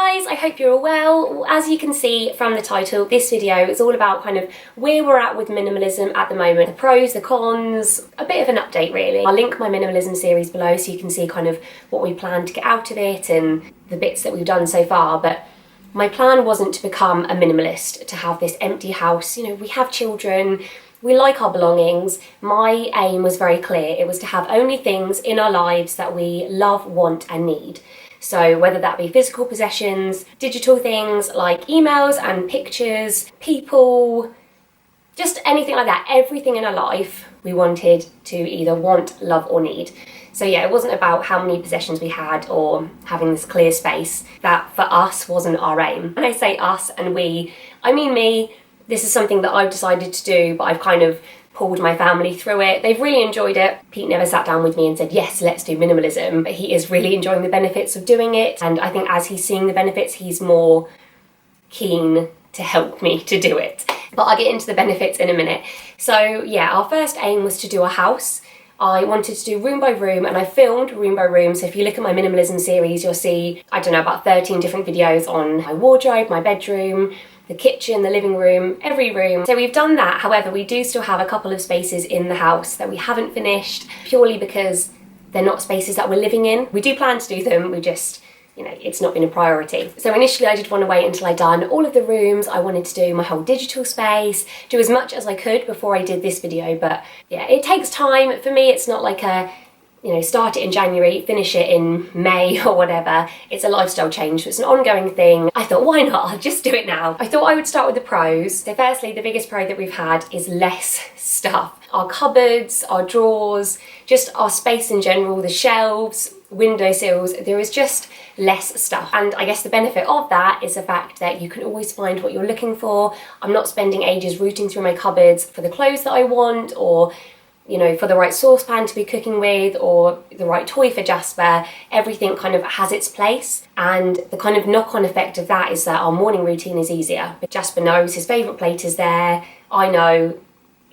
guys, I hope you're all well. As you can see from the title, this video is all about kind of where we're at with minimalism at the moment, the pros, the cons, a bit of an update really. I'll link my minimalism series below so you can see kind of what we plan to get out of it and the bits that we've done so far. But my plan wasn't to become a minimalist, to have this empty house. You know, we have children, we like our belongings. My aim was very clear. It was to have only things in our lives that we love, want and need. So whether that be physical possessions, digital things like emails and pictures, people, just anything like that, everything in our life we wanted to either want, love or need. So yeah, it wasn't about how many possessions we had or having this clear space. That for us wasn't our aim. When I say us and we, I mean me. This is something that I've decided to do, but I've kind of pulled my family through it. They've really enjoyed it. Pete never sat down with me and said, yes, let's do minimalism, but he is really enjoying the benefits of doing it. And I think as he's seeing the benefits, he's more keen to help me to do it. But I'll get into the benefits in a minute. So yeah, our first aim was to do a house. I wanted to do room by room, and I filmed room by room. So if you look at my minimalism series, you'll see, I don't know, about 13 different videos on my wardrobe, my bedroom, the kitchen, the living room, every room. So we've done that. However, we do still have a couple of spaces in the house that we haven't finished, purely because they're not spaces that we're living in. We do plan to do them, we just, you know, it's not been a priority. So initially I did want to wait until I'd done all of the rooms. I wanted to do my whole digital space, do as much as I could before I did this video. But yeah, it takes time. For me, it's not like a, you know, start it in January, finish it in May or whatever. It's a lifestyle change, so it's an ongoing thing. I thought, why not? I'll just do it now. I thought I would start with the pros. So firstly, the biggest pro that we've had is less stuff. Our cupboards, our drawers, just our space in general, the shelves, windowsills, there is just less stuff. And I guess the benefit of that is the fact that you can always find what you're looking for. I'm not spending ages rooting through my cupboards for the clothes that I want, or you know, for the right saucepan to be cooking with, or the right toy for Jasper. Everything kind of has its place, and the kind of knock-on effect of that is that our morning routine is easier. But Jasper knows his favourite plate is there. I know,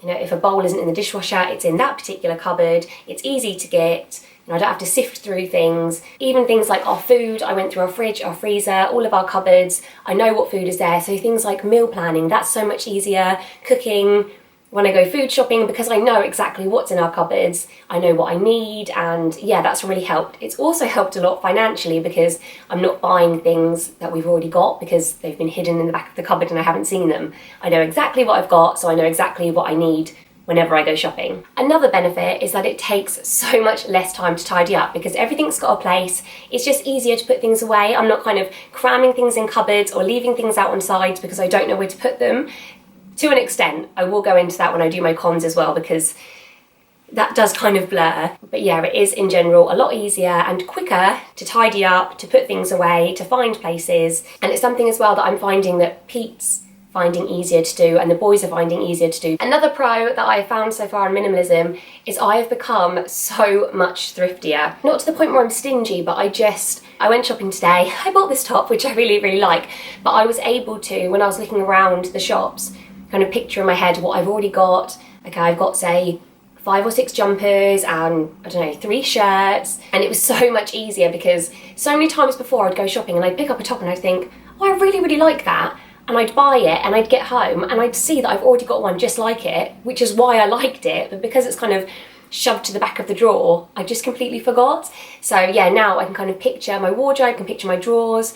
you know, if a bowl isn't in the dishwasher, it's in that particular cupboard. It's easy to get. You know, I don't have to sift through things. Even things like our food, I went through our fridge, our freezer, all of our cupboards. I know what food is there. So things like meal planning, that's so much easier. Cooking, when I go food shopping, because I know exactly what's in our cupboards, I know what I need, and yeah, that's really helped. It's also helped a lot financially because I'm not buying things that we've already got because they've been hidden in the back of the cupboard and I haven't seen them. I know exactly what I've got, so I know exactly what I need whenever I go shopping. Another benefit is that it takes so much less time to tidy up because everything's got a place. It's just easier to put things away. I'm not kind of cramming things in cupboards or leaving things out on sides because I don't know where to put them. To an extent, I will go into that when I do my cons as well, because that does kind of blur. But yeah, it is in general a lot easier and quicker to tidy up, to put things away, to find places. And it's something as well that I'm finding that Pete's finding easier to do and the boys are finding easier to do. Another pro that I have found so far in minimalism is I have become so much thriftier. Not to the point where I'm stingy, but I went shopping today. I bought this top, which I really, really like, but I was able to, when I was looking around the shops, kind of picture in my head what I've already got. Okay, I've got say 5 or 6 jumpers and I don't know, 3 shirts, and it was so much easier because so many times before I'd go shopping and I'd pick up a top and I'd think, oh, I really, really like that, and I'd buy it and I'd get home and I'd see that I've already got one just like it, which is why I liked it, but because it's kind of shoved to the back of the drawer, I just completely forgot. So yeah, now I can kind of picture my wardrobe, I can picture my drawers,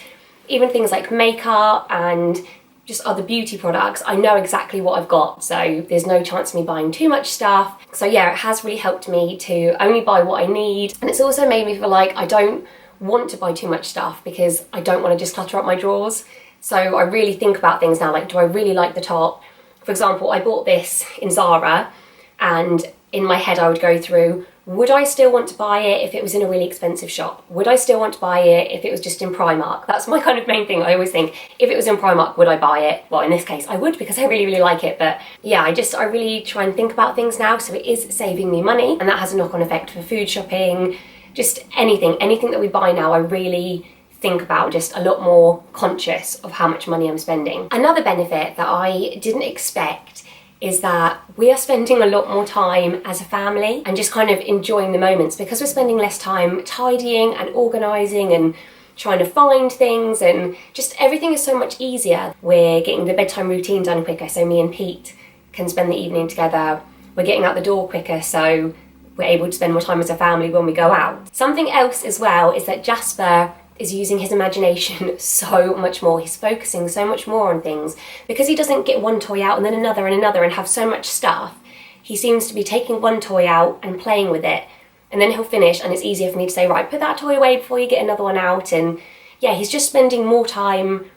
even things like makeup and just other beauty products. I know exactly what I've got, so there's no chance of me buying too much stuff. So yeah, it has really helped me to only buy what I need, and it's also made me feel like I don't want to buy too much stuff because I don't want to just clutter up my drawers. So I really think about things now, like, do I really like the top? For example, I bought this in Zara, and in my head I would go through, would I still want to buy it if it was in a really expensive shop? Would I still want to buy it if it was just in Primark? That's my kind of main thing. I always think, if it was in Primark, would I buy it? Well, in this case, I would because I really, really like it. But yeah, I really try and think about things now, so it is saving me money, and that has a knock-on effect for food shopping, just anything that we buy now. I really think about, just a lot more conscious of how much money I'm spending. Another benefit that I didn't expect is that we are spending a lot more time as a family and just kind of enjoying the moments because we're spending less time tidying and organising and trying to find things, and just everything is so much easier. We're getting the bedtime routine done quicker, so me and Pete can spend the evening together. We're getting out the door quicker, so we're able to spend more time as a family when we go out. Something else as well is that Jasper is using his imagination so much more. He's focusing so much more on things. Because he doesn't get one toy out and then another and have so much stuff, he seems to be taking one toy out and playing with it, and then he'll finish and it's easier for me to say, right, put that toy away before you get another one out. And yeah, he's just spending more time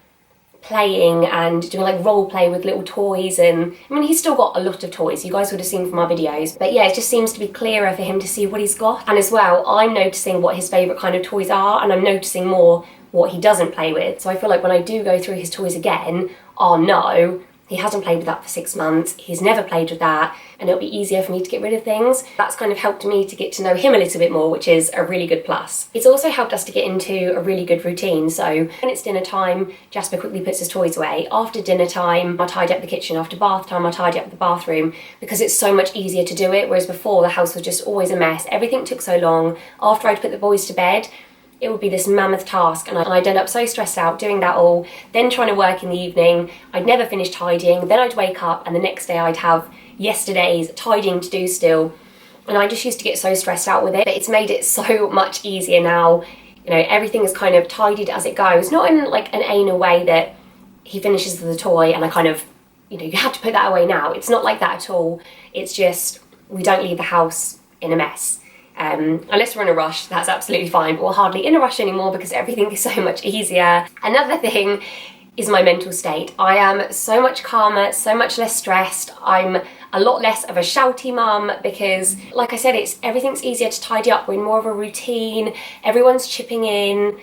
playing and doing like role play with little toys. And I mean, he's still got a lot of toys, you guys would have seen from our videos, but yeah, it just seems to be clearer for him to see what he's got. And as well, I'm noticing what his favourite kind of toys are, and I'm noticing more what he doesn't play with. So I feel like when I do go through his toys again, oh no, he hasn't played with that for 6 months, he's never played with that, and it'll be easier for me to get rid of things. That's kind of helped me to get to know him a little bit more, which is a really good plus. It's also helped us to get into a really good routine. So when it's dinner time, Jasper quickly puts his toys away. After dinner time, I tidy up the kitchen. After bath time, I tidy up the bathroom, because it's so much easier to do it, whereas before the house was just always a mess. Everything took so long. After I'd put the boys to bed, it would be this mammoth task, and I'd end up so stressed out doing that all, then trying to work in the evening. I'd never finish tidying, then I'd wake up and the next day I'd have yesterday's tidying to do still, and I just used to get so stressed out with it. But it's made it so much easier now. You know, everything is kind of tidied as it goes, not in like an anal way that he finishes the toy and I kind of, you know, you have to put that away now. It's not like that at all. It's just, we don't leave the house in a mess. Unless we're in a rush, that's absolutely fine, but we're hardly in a rush anymore because everything is so much easier. Another thing is my mental state. I am so much calmer, so much less stressed. I'm a lot less of a shouty mum because, like I said, everything's easier to tidy up. We're in more of a routine, everyone's chipping in,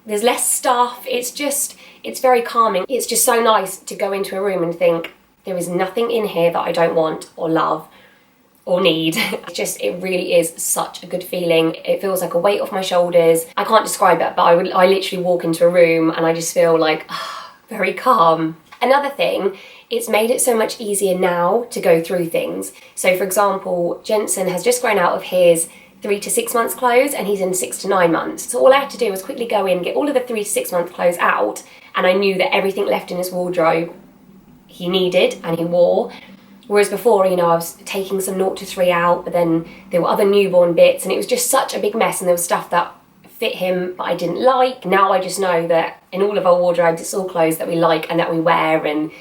there's less stuff. It's very calming. It's just so nice to go into a room and think, there is nothing in here that I don't want or love or need. It really is such a good feeling. It feels like a weight off my shoulders. I can't describe it, but I literally walk into a room and I just feel like very calm. Another thing, it's made it so much easier now to go through things. So for example, Jensen has just grown out of his 3 to 6 months clothes and he's in 6 to 9 months. So all I had to do was quickly go in, get all of the 3 to 6 month clothes out, and I knew that everything left in his wardrobe he needed and he wore. Whereas before, you know, I was taking some 0 to 3 out, but then there were other newborn bits and it was just such a big mess, and there was stuff that fit him but I didn't like. Now I just know that in all of our wardrobes it's all clothes that we like and that we wear, and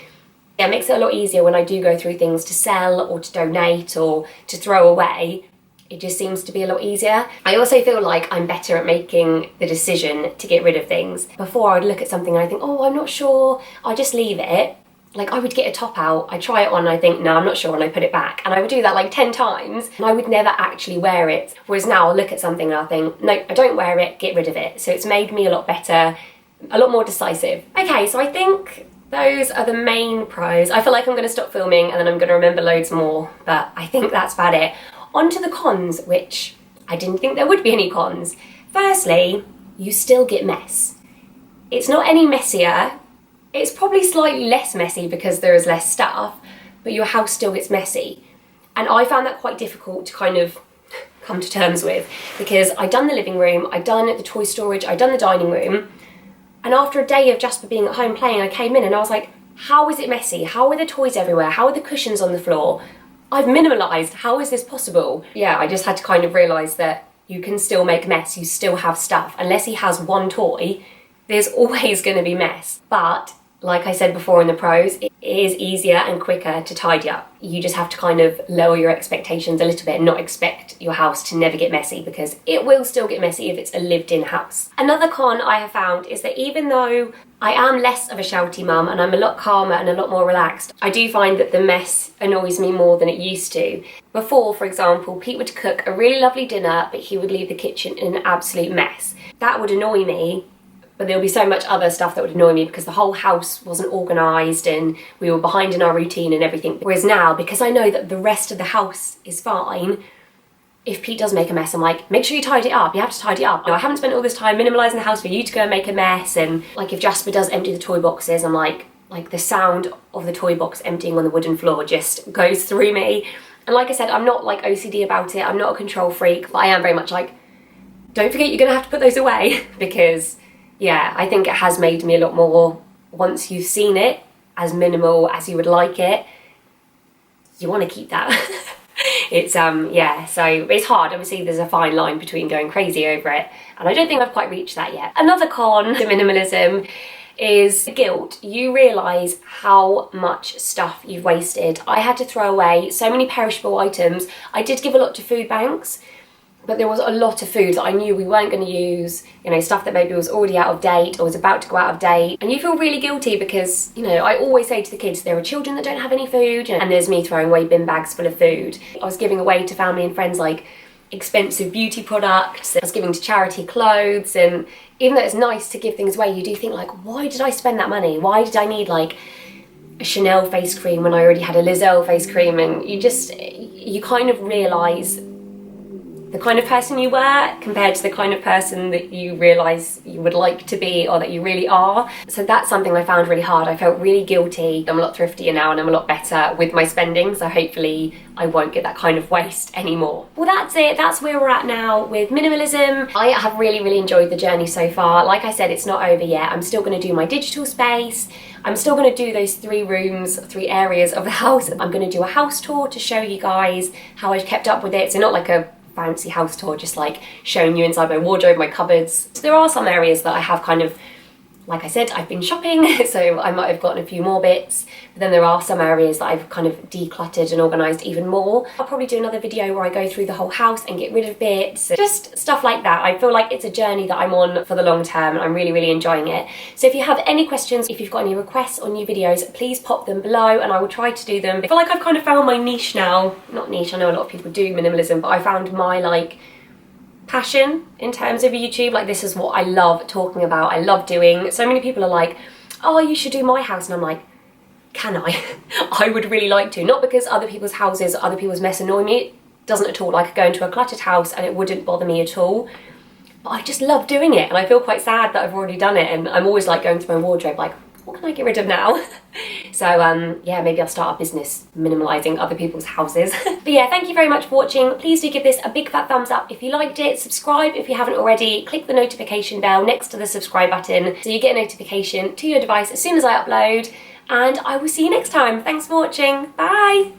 it makes it a lot easier when I do go through things to sell or to donate or to throw away. It just seems to be a lot easier. I also feel like I'm better at making the decision to get rid of things. Before I'd look at something and I think, oh, I'm not sure, I'll just leave it. Like I would get a top out, I try it on and I think, no, I'm not sure, and I put it back. And I would do that like 10 times and I would never actually wear it. Whereas now I'll look at something and I'll think, no, I don't wear it, get rid of it. So it's made me a lot better, a lot more decisive. Okay, so I think those are the main pros. I feel like I'm gonna stop filming and then I'm gonna remember loads more, but I think that's about it. On to the cons, which I didn't think there would be any cons. Firstly, you still get mess. It's not any messier. It's probably slightly less messy because there is less stuff, but your house still gets messy. And I found that quite difficult to kind of come to terms with, because I'd done the living room, I'd done the toy storage, I'd done the dining room, and after a day of Jasper being at home playing, I came in and I was like, how is it messy? How are the toys everywhere? How are the cushions on the floor? I've minimalised, how is this possible? Yeah, I just had to kind of realise that you can still make mess, you still have stuff. Unless he has one toy, there's always going to be mess. But like I said before in the pros, it is easier and quicker to tidy up. You just have to kind of lower your expectations a little bit and not expect your house to never get messy, because it will still get messy if it's a lived-in house. Another con I have found is that even though I am less of a shouty mum and I'm a lot calmer and a lot more relaxed, I do find that the mess annoys me more than it used to. Before, for example, Pete would cook a really lovely dinner, but he would leave the kitchen in an absolute mess. That would annoy me. But there would be so much other stuff that would annoy me because the whole house wasn't organised and we were behind in our routine and everything. Whereas now, because I know that the rest of the house is fine, if Pete does make a mess, I'm like, make sure you tidy it up, you have to tidy it up. No, I haven't spent all this time minimalising the house for you to go and make a mess. And like if Jasper does empty the toy boxes, I'm like the sound of the toy box emptying on the wooden floor just goes through me. And like I said, I'm not like OCD about it, I'm not a control freak, but I am very much like, don't forget you're gonna have to put those away because yeah, I think it has made me a lot more, once you've seen it as minimal as you would like it, you want to keep that. It's yeah, so it's hard. Obviously there's a fine line between going crazy over it, and I don't think I've quite reached that yet. Another con to minimalism is guilt. You realise how much stuff you've wasted. I had to throw away so many perishable items. I did give a lot to food banks, but there was a lot of food that I knew we weren't going to use, you know, stuff that maybe was already out of date or was about to go out of date. And you feel really guilty because, you know, I always say to the kids, there are children that don't have any food, and there's me throwing away bin bags full of food. I was giving away to family and friends like expensive beauty products. I was giving to charity clothes, and even though it's nice to give things away, you do think like, why did I spend that money? Why did I need like a Chanel face cream when I already had a Lizelle face cream? And you kind of realise the kind of person you were compared to the kind of person that you realise you would like to be, or that you really are. So that's something I found really hard. I felt really guilty. I'm a lot thriftier now and I'm a lot better with my spending, so hopefully I won't get that kind of waste anymore. Well, that's it. That's where we're at now with minimalism. I have really enjoyed the journey so far. Like I said, it's not over yet. I'm still going to do my digital space. I'm still going to do those 3 rooms, 3 areas of the house. I'm going to do a house tour to show you guys how I've kept up with it. So not like a fancy house tour, just like showing you inside my wardrobe, my cupboards. So there are some areas that I have kind of, like I said, I've been shopping, so I might have gotten a few more bits, but then there are some areas that I've kind of decluttered and organised even more. I'll probably do another video where I go through the whole house and get rid of bits, just stuff like that. I feel like it's a journey that I'm on for the long term, and I'm really enjoying it. So if you have any questions, if you've got any requests or new videos, please pop them below and I will try to do them. I feel like I've kind of found my niche now. Not niche, I know a lot of people do minimalism, but I found my like passion in terms of YouTube. Like, this is what I love talking about, I love doing. So many people are like, oh, you should do my house, and I'm like, can I? I would really like to, not because other people's houses, other people's mess annoy me. It doesn't at all. I could go into a cluttered house and it wouldn't bother me at all, but I just love doing it, and I feel quite sad that I've already done it, and I'm always like going through my wardrobe like, what can I get rid of now? So yeah, maybe I'll start a business minimalising other people's houses. But yeah, thank you very much for watching. Please do give this a big fat thumbs up if you liked it. Subscribe if you haven't already. Click the notification bell next to the subscribe button so you get a notification to your device as soon as I upload. And I will see you next time. Thanks for watching. Bye!